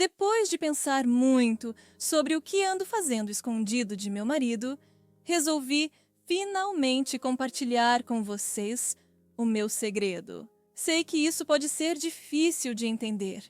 Depois de pensar muito sobre o que ando fazendo escondido de meu marido, resolvi finalmente compartilhar com vocês o meu segredo. Sei que isso pode ser difícil de entender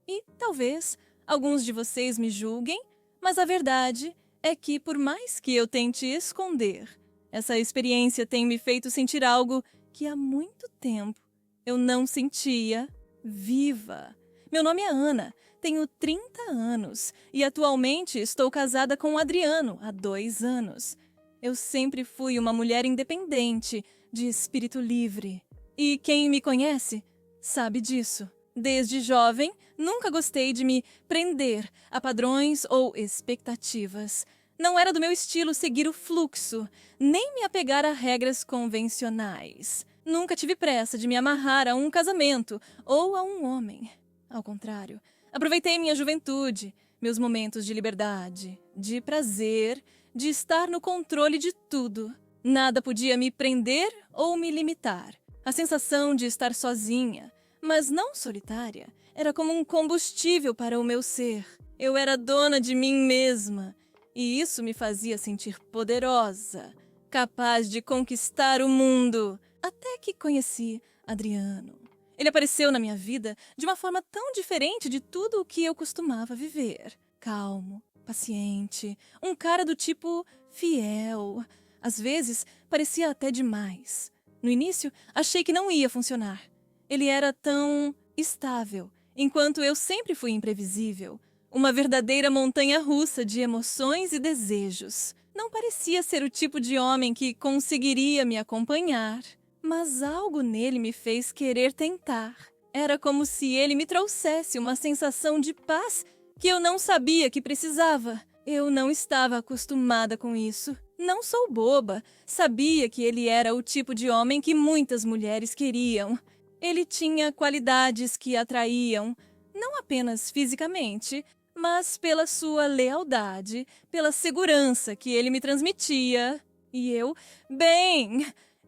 e talvez alguns de vocês me julguem, mas a verdade é que, por mais que eu tente esconder, essa experiência tem me feito sentir algo que há muito tempo eu não sentia: viva. Meu nome é Ana, tenho 30 anos e atualmente estou casada com o Adriano há 2 anos. Eu sempre fui uma mulher independente, de espírito livre. E quem me conhece sabe disso. Desde jovem, nunca gostei de me prender a padrões ou expectativas. Não era do meu estilo seguir o fluxo, nem me apegar a regras convencionais. Nunca tive pressa de me amarrar a um casamento ou a um homem. Ao contrário, aproveitei minha juventude, meus momentos de liberdade, de prazer, de estar no controle de tudo. Nada podia me prender ou me limitar. A sensação de estar sozinha, mas não solitária, era como um combustível para o meu ser. Eu era dona de mim mesma, e isso me fazia sentir poderosa, capaz de conquistar o mundo. Até que conheci Adriano. Ele apareceu na minha vida de uma forma tão diferente de tudo o que eu costumava viver. Calmo, paciente, um cara do tipo fiel. Às vezes, parecia até demais. No início, achei que não ia funcionar. Ele era tão estável, enquanto eu sempre fui imprevisível. Uma verdadeira montanha-russa de emoções e desejos. Não parecia ser o tipo de homem que conseguiria me acompanhar. Mas algo nele me fez querer tentar. Era como se ele me trouxesse uma sensação de paz que eu não sabia que precisava. Eu não estava acostumada com isso. Não sou boba. Sabia que ele era o tipo de homem que muitas mulheres queriam. Ele tinha qualidades que atraíam, não apenas fisicamente, mas pela sua lealdade, pela segurança que ele me transmitia. E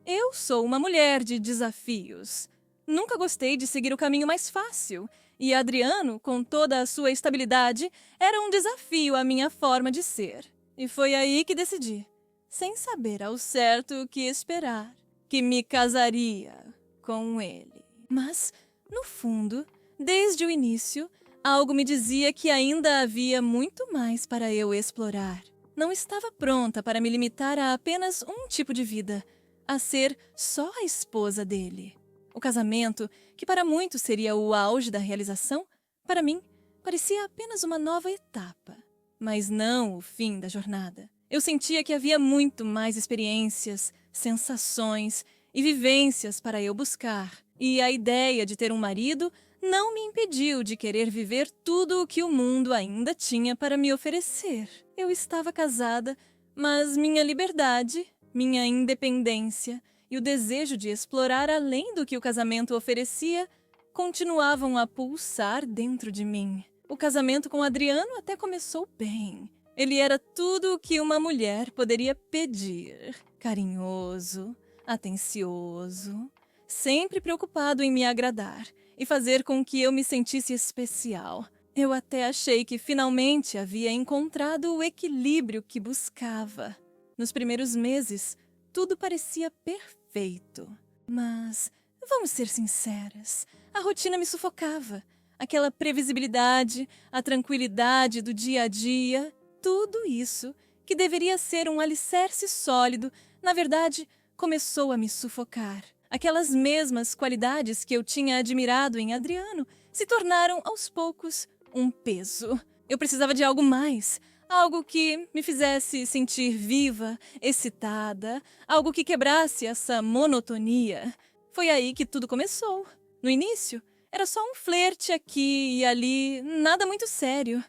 eu sou uma mulher de desafios. Nunca gostei de seguir o caminho mais fácil. E Adriano, com toda a sua estabilidade, era um desafio à minha forma de ser. E foi aí que decidi, sem saber ao certo o que esperar, que me casaria com ele. Mas, no fundo, desde o início, algo me dizia que ainda havia muito mais para eu explorar. Não estava pronta para me limitar a apenas um tipo de vida, a ser só a esposa dele. O casamento, que para muitos seria o auge da realização, para mim, parecia apenas uma nova etapa, mas não o fim da jornada. Eu sentia que havia muito mais experiências, sensações e vivências para eu buscar, e a ideia de ter um marido não me impediu de querer viver tudo o que o mundo ainda tinha para me oferecer. Eu estava casada, mas minha liberdade, minha independência e o desejo de explorar além do que o casamento oferecia continuavam a pulsar dentro de mim. O casamento com Adriano até começou bem. Ele era tudo o que uma mulher poderia pedir. Carinhoso, atencioso, sempre preocupado em me agradar e fazer com que eu me sentisse especial. Eu até achei que finalmente havia encontrado o equilíbrio que buscava. Nos primeiros meses, tudo parecia perfeito. Mas, vamos ser sinceras, a rotina me sufocava. Aquela previsibilidade, a tranquilidade do dia a dia, tudo isso, que deveria ser um alicerce sólido, na verdade, começou a me sufocar. Aquelas mesmas qualidades que eu tinha admirado em Adriano se tornaram, aos poucos, um peso. Eu precisava de algo mais. Algo que me fizesse sentir viva, excitada, algo que quebrasse essa monotonia. Foi aí que tudo começou. No início, era só um flerte aqui e ali, nada muito sério.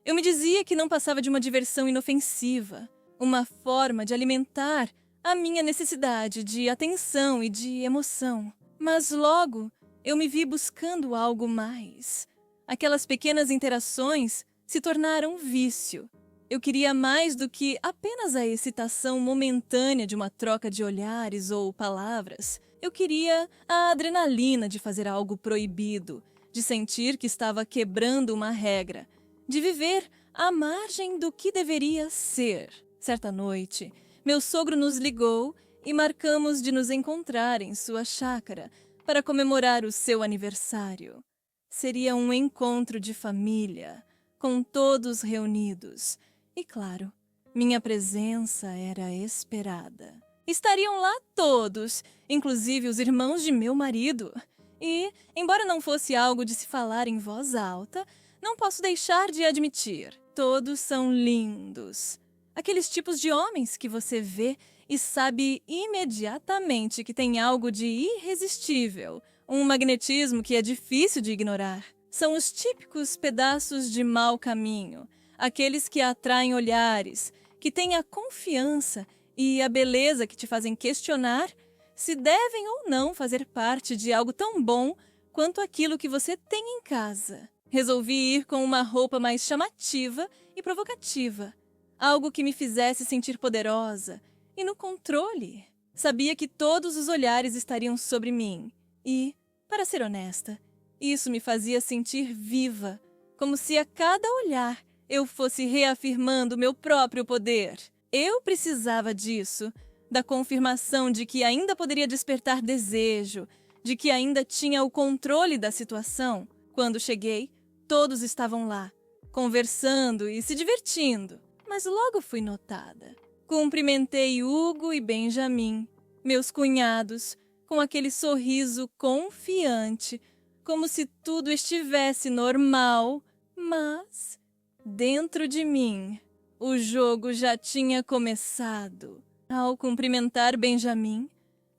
Eu me dizia que não passava de uma diversão inofensiva, uma forma de alimentar a minha necessidade de atenção e de emoção. Mas logo, eu me vi buscando algo mais. Aquelas pequenas interações se tornaram um vício. Eu queria mais do que apenas a excitação momentânea de uma troca de olhares ou palavras. Eu queria a adrenalina de fazer algo proibido, de sentir que estava quebrando uma regra, de viver à margem do que deveria ser. Certa noite, meu sogro nos ligou e marcamos de nos encontrar em sua chácara para comemorar o seu aniversário. Seria um encontro de família, com todos reunidos. E claro, minha presença era esperada. Estariam lá todos, inclusive os irmãos de meu marido. E, embora não fosse algo de se falar em voz alta, não posso deixar de admitir, todos são lindos. Aqueles tipos de homens que você vê e sabe imediatamente que tem algo de irresistível, um magnetismo que é difícil de ignorar. São os típicos pedaços de mau caminho, aqueles que atraem olhares, que têm a confiança e a beleza que te fazem questionar se devem ou não fazer parte de algo tão bom quanto aquilo que você tem em casa. Resolvi ir com uma roupa mais chamativa e provocativa, algo que me fizesse sentir poderosa e no controle. Sabia que todos os olhares estariam sobre mim e, para ser honesta, isso me fazia sentir viva, como se a cada olhar eu fosse reafirmando meu próprio poder. Eu precisava disso, da confirmação de que ainda poderia despertar desejo, de que ainda tinha o controle da situação. Quando cheguei, todos estavam lá, conversando e se divertindo, mas logo fui notada. Cumprimentei Hugo e Benjamin, meus cunhados, com aquele sorriso confiante, como se tudo estivesse normal, mas dentro de mim o jogo já tinha começado. Ao cumprimentar Benjamin,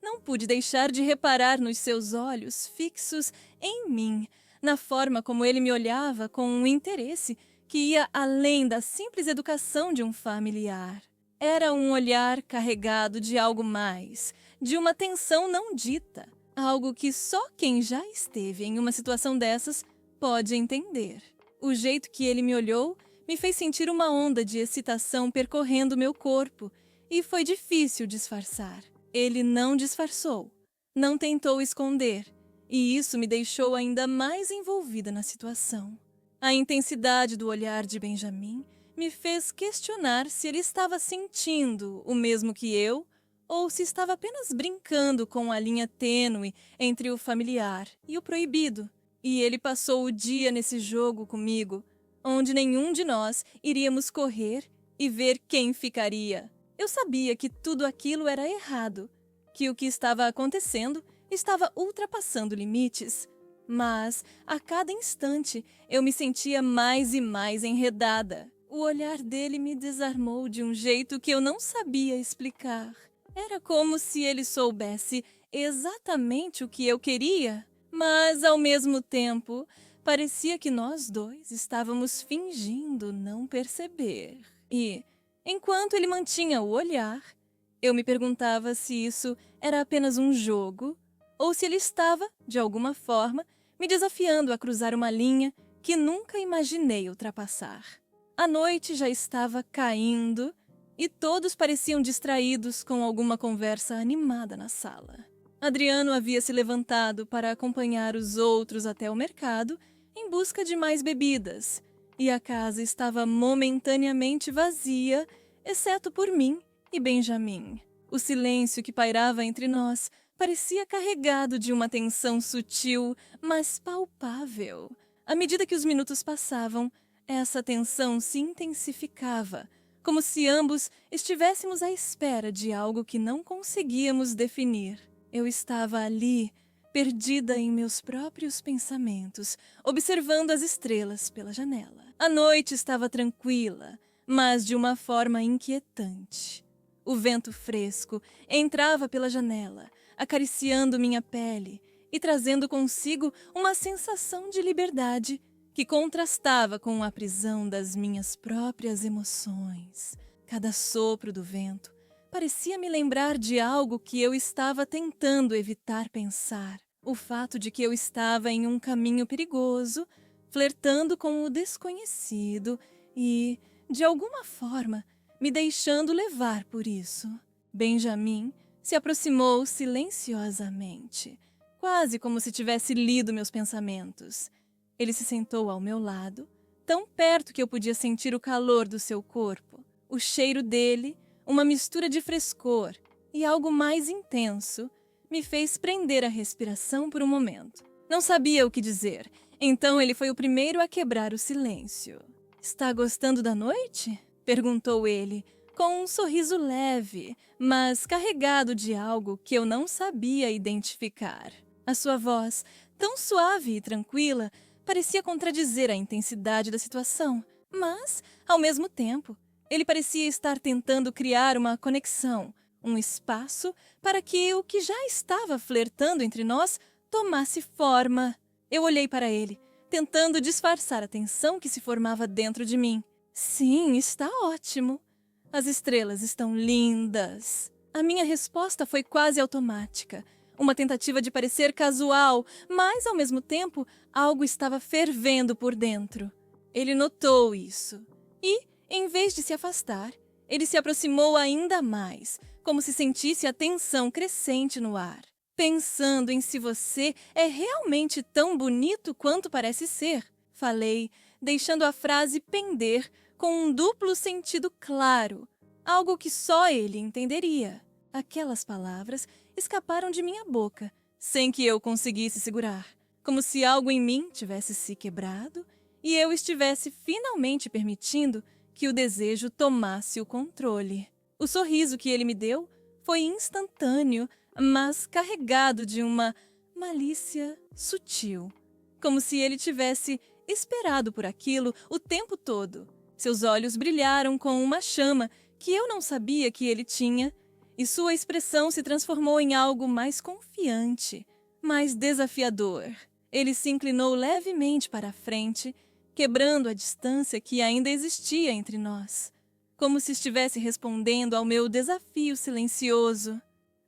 não pude deixar de reparar nos seus olhos fixos em mim, na forma como ele me olhava com um interesse que ia além da simples educação de um familiar. Era um olhar carregado de algo mais, de uma tensão não dita, algo que só quem já esteve em uma situação dessas pode entender. O jeito que ele me olhou me fez sentir uma onda de excitação percorrendo meu corpo, e foi difícil disfarçar. Ele não disfarçou, não tentou esconder, e isso me deixou ainda mais envolvida na situação. A intensidade do olhar de Benjamin me fez questionar se ele estava sentindo o mesmo que eu ou se estava apenas brincando com a linha tênue entre o familiar e o proibido. E ele passou o dia nesse jogo comigo, onde nenhum de nós iríamos correr e ver quem ficaria. Eu sabia que tudo aquilo era errado, que o que estava acontecendo estava ultrapassando limites, mas a cada instante eu me sentia mais e mais enredada. O olhar dele me desarmou de um jeito que eu não sabia explicar. Era como se ele soubesse exatamente o que eu queria, mas ao mesmo tempo parecia que nós dois estávamos fingindo não perceber. E, enquanto ele mantinha o olhar, eu me perguntava se isso era apenas um jogo ou se ele estava, de alguma forma, me desafiando a cruzar uma linha que nunca imaginei ultrapassar. A noite já estava caindo e todos pareciam distraídos com alguma conversa animada na sala. Adriano havia se levantado para acompanhar os outros até o mercado em busca de mais bebidas, e a casa estava momentaneamente vazia, exceto por mim e Benjamin. O silêncio que pairava entre nós parecia carregado de uma tensão sutil, mas palpável. À medida que os minutos passavam, essa tensão se intensificava, como se ambos estivéssemos à espera de algo que não conseguíamos definir. Eu estava ali, perdida em meus próprios pensamentos, observando as estrelas pela janela. A noite estava tranquila, mas de uma forma inquietante. O vento fresco entrava pela janela, acariciando minha pele e trazendo consigo uma sensação de liberdade que contrastava com a prisão das minhas próprias emoções. Cada sopro do vento parecia me lembrar de algo que eu estava tentando evitar pensar. O fato de que eu estava em um caminho perigoso, flertando com o desconhecido e, de alguma forma, me deixando levar por isso. Benjamin se aproximou silenciosamente, quase como se tivesse lido meus pensamentos. Ele se sentou ao meu lado, tão perto que eu podia sentir o calor do seu corpo. O cheiro dele, uma mistura de frescor e algo mais intenso, me fez prender a respiração por um momento. Não sabia o que dizer, então ele foi o primeiro a quebrar o silêncio. "Está gostando da noite?" perguntou ele, com um sorriso leve, mas carregado de algo que eu não sabia identificar. A sua voz, tão suave e tranquila, parecia contradizer a intensidade da situação, mas, ao mesmo tempo, ele parecia estar tentando criar uma conexão, um espaço para que o que já estava flertando entre nós tomasse forma. Eu olhei para ele, tentando disfarçar a tensão que se formava dentro de mim. "Sim, está ótimo. As estrelas estão lindas." A minha resposta foi quase automática. Uma tentativa de parecer casual, mas, ao mesmo tempo, algo estava fervendo por dentro. Ele notou isso. E, em vez de se afastar, ele se aproximou ainda mais, como se sentisse a tensão crescente no ar. "Pensando em se você é realmente tão bonito quanto parece ser", falei, deixando a frase pender com um duplo sentido claro, algo que só ele entenderia. Aquelas palavras escaparam de minha boca, sem que eu conseguisse segurar, como se algo em mim tivesse se quebrado e eu estivesse finalmente permitindo que o desejo tomasse o controle. O sorriso que ele me deu foi instantâneo, mas carregado de uma malícia sutil, como se ele tivesse esperado por aquilo o tempo todo. Seus olhos brilharam com uma chama que eu não sabia que ele tinha, e sua expressão se transformou em algo mais confiante, mais desafiador. Ele se inclinou levemente para a frente, quebrando a distância que ainda existia entre nós, como se estivesse respondendo ao meu desafio silencioso.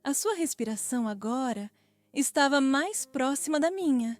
A sua respiração agora estava mais próxima da minha,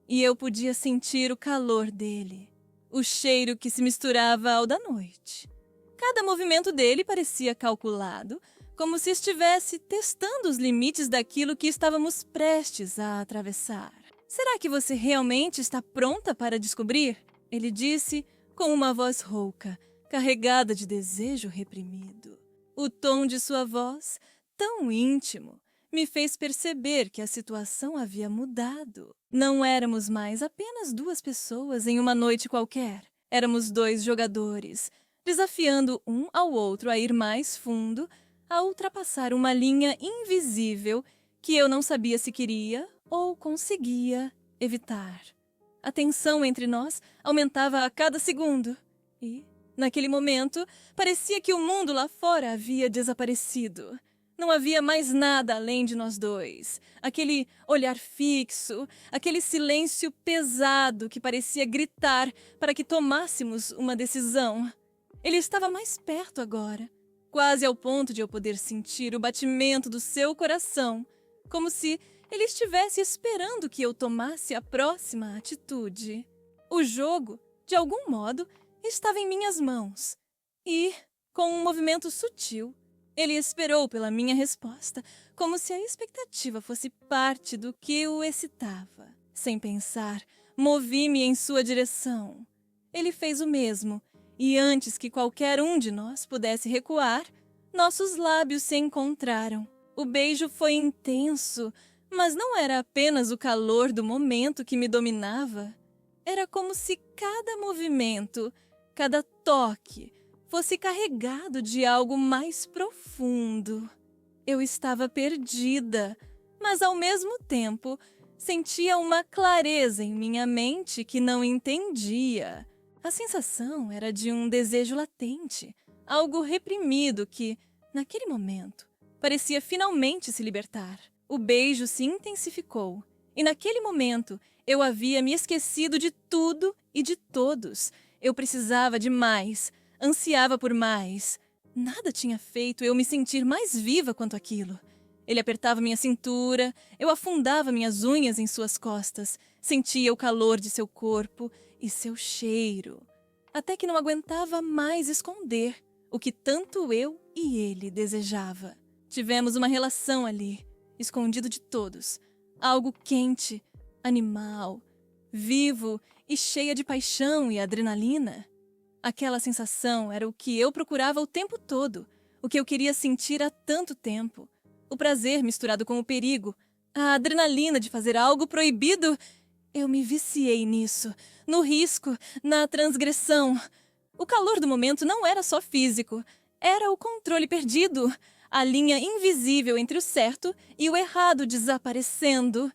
e eu podia sentir o calor dele, o cheiro que se misturava ao da noite. Cada movimento dele parecia calculado, como se estivesse testando os limites daquilo que estávamos prestes a atravessar. "Será que você realmente está pronta para descobrir?" ele disse com uma voz rouca, carregada de desejo reprimido. O tom de sua voz, tão íntimo, me fez perceber que a situação havia mudado. Não éramos mais apenas duas pessoas em uma noite qualquer. Éramos dois jogadores, desafiando um ao outro a ir mais fundo, a ultrapassar uma linha invisível que eu não sabia se queria ou conseguia evitar. A tensão entre nós aumentava a cada segundo e, naquele momento, parecia que o mundo lá fora havia desaparecido. Não havia mais nada além de nós dois. Aquele olhar fixo, aquele silêncio pesado que parecia gritar para que tomássemos uma decisão. Ele estava mais perto agora, quase ao ponto de eu poder sentir o batimento do seu coração, como se ele estivesse esperando que eu tomasse a próxima atitude. O jogo, de algum modo, estava em minhas mãos. E, com um movimento sutil, ele esperou pela minha resposta, como se a expectativa fosse parte do que o excitava. Sem pensar, movi-me em sua direção. Ele fez o mesmo, e antes que qualquer um de nós pudesse recuar, nossos lábios se encontraram. O beijo foi intenso, mas não era apenas o calor do momento que me dominava. Era como se cada movimento, cada toque, fosse carregado de algo mais profundo. Eu estava perdida, mas ao mesmo tempo sentia uma clareza em minha mente que não entendia. A sensação era de um desejo latente, algo reprimido que, naquele momento, parecia finalmente se libertar. O beijo se intensificou, e naquele momento eu havia me esquecido de tudo e de todos. Eu precisava de mais, ansiava por mais. Nada tinha feito eu me sentir mais viva quanto aquilo. Ele apertava minha cintura, eu afundava minhas unhas em suas costas, sentia o calor de seu corpo e seu cheiro, até que não aguentava mais esconder o que tanto eu e ele desejava. Tivemos uma relação ali, escondido de todos, algo quente, animal, vivo e cheia de paixão e adrenalina. Aquela sensação era o que eu procurava o tempo todo, o que eu queria sentir há tanto tempo. O prazer misturado com o perigo, a adrenalina de fazer algo proibido. Eu me viciei nisso, no risco, na transgressão. O calor do momento não era só físico, era o controle perdido, a linha invisível entre o certo e o errado desaparecendo.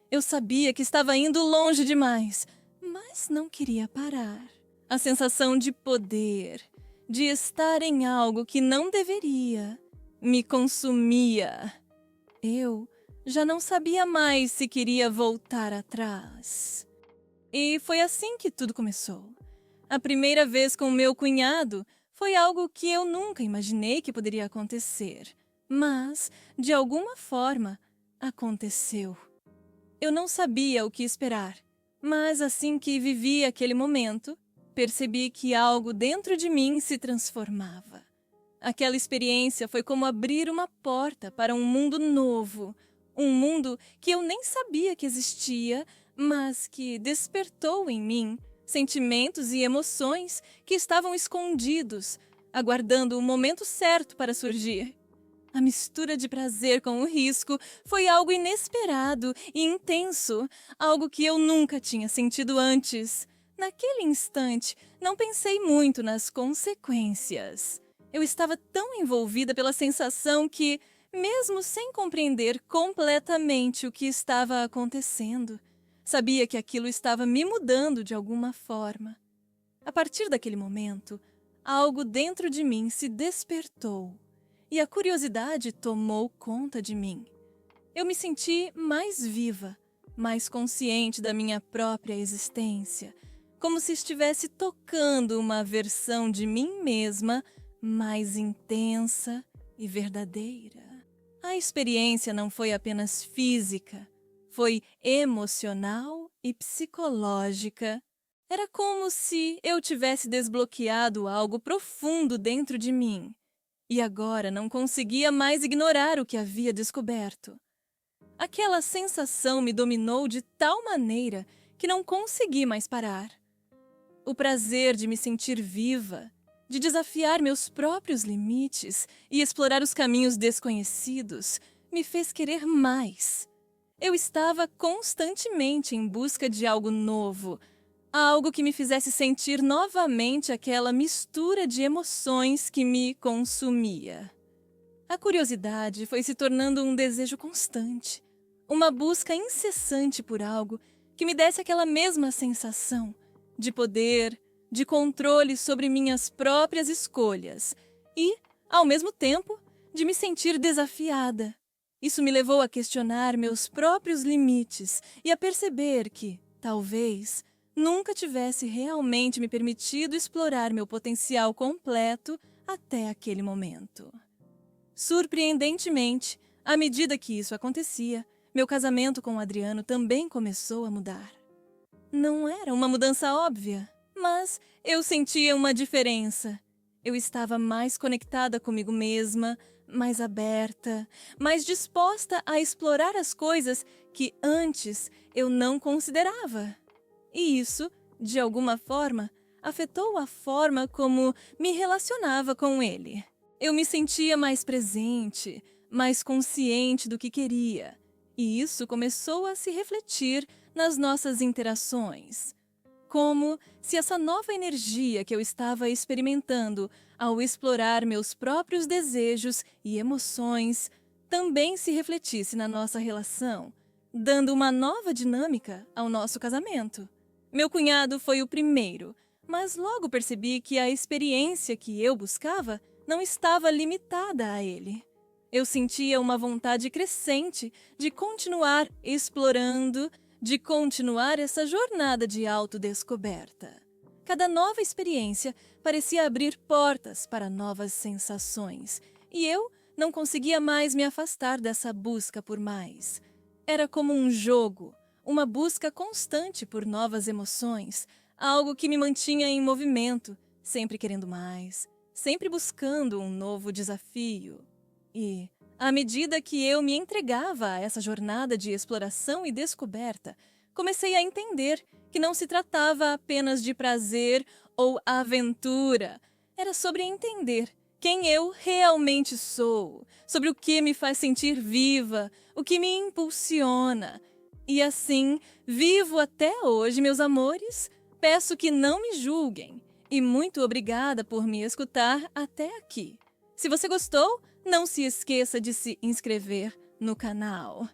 Eu sabia que estava indo longe demais, mas não queria parar. A sensação de poder, de estar em algo que não deveria, me consumia. Eu já não sabia mais se queria voltar atrás. E foi assim que tudo começou. A primeira vez com meu cunhado foi algo que eu nunca imaginei que poderia acontecer. Mas, de alguma forma, aconteceu. Eu não sabia o que esperar, mas assim que vivi aquele momento, percebi que algo dentro de mim se transformava. Aquela experiência foi como abrir uma porta para um mundo novo, um mundo que eu nem sabia que existia, mas que despertou em mim sentimentos e emoções que estavam escondidos, aguardando o momento certo para surgir. A mistura de prazer com o risco foi algo inesperado e intenso, algo que eu nunca tinha sentido antes. Naquele instante, não pensei muito nas consequências. Eu estava tão envolvida pela sensação que, mesmo sem compreender completamente o que estava acontecendo, sabia que aquilo estava me mudando de alguma forma. A partir daquele momento, algo dentro de mim se despertou e a curiosidade tomou conta de mim. Eu me senti mais viva, mais consciente da minha própria existência, como se estivesse tocando uma versão de mim mesma mais intensa e verdadeira. A experiência não foi apenas física, foi emocional e psicológica. Era como se eu tivesse desbloqueado algo profundo dentro de mim e agora não conseguia mais ignorar o que havia descoberto. Aquela sensação me dominou de tal maneira que não consegui mais parar. O prazer de me sentir viva, de desafiar meus próprios limites e explorar os caminhos desconhecidos, me fez querer mais. Eu estava constantemente em busca de algo novo, algo que me fizesse sentir novamente aquela mistura de emoções que me consumia. A curiosidade foi se tornando um desejo constante, uma busca incessante por algo que me desse aquela mesma sensação de poder, de controle sobre minhas próprias escolhas e, ao mesmo tempo, de me sentir desafiada. Isso me levou a questionar meus próprios limites e a perceber que, talvez, nunca tivesse realmente me permitido explorar meu potencial completo até aquele momento. Surpreendentemente, à medida que isso acontecia, meu casamento com o Adriano também começou a mudar. Não era uma mudança óbvia, mas eu sentia uma diferença. Eu estava mais conectada comigo mesma, mais aberta, mais disposta a explorar as coisas que antes eu não considerava. E isso, de alguma forma, afetou a forma como me relacionava com ele. Eu me sentia mais presente, mais consciente do que queria, e isso começou a se refletir nas nossas interações. Como se essa nova energia que eu estava experimentando ao explorar meus próprios desejos e emoções também se refletisse na nossa relação, dando uma nova dinâmica ao nosso casamento. Meu cunhado foi o primeiro, mas logo percebi que a experiência que eu buscava não estava limitada a ele. Eu sentia uma vontade crescente de continuar explorando, de continuar essa jornada de autodescoberta. Cada nova experiência parecia abrir portas para novas sensações, e eu não conseguia mais me afastar dessa busca por mais. Era como um jogo, uma busca constante por novas emoções, algo que me mantinha em movimento, sempre querendo mais, sempre buscando um novo desafio. E, à medida que eu me entregava a essa jornada de exploração e descoberta, comecei a entender que não se tratava apenas de prazer ou aventura. Era sobre entender quem eu realmente sou, sobre o que me faz sentir viva, o que me impulsiona. E assim, vivo até hoje, meus amores. Peço que não me julguem. E muito obrigada por me escutar até aqui. Se você gostou, não se esqueça de se inscrever no canal.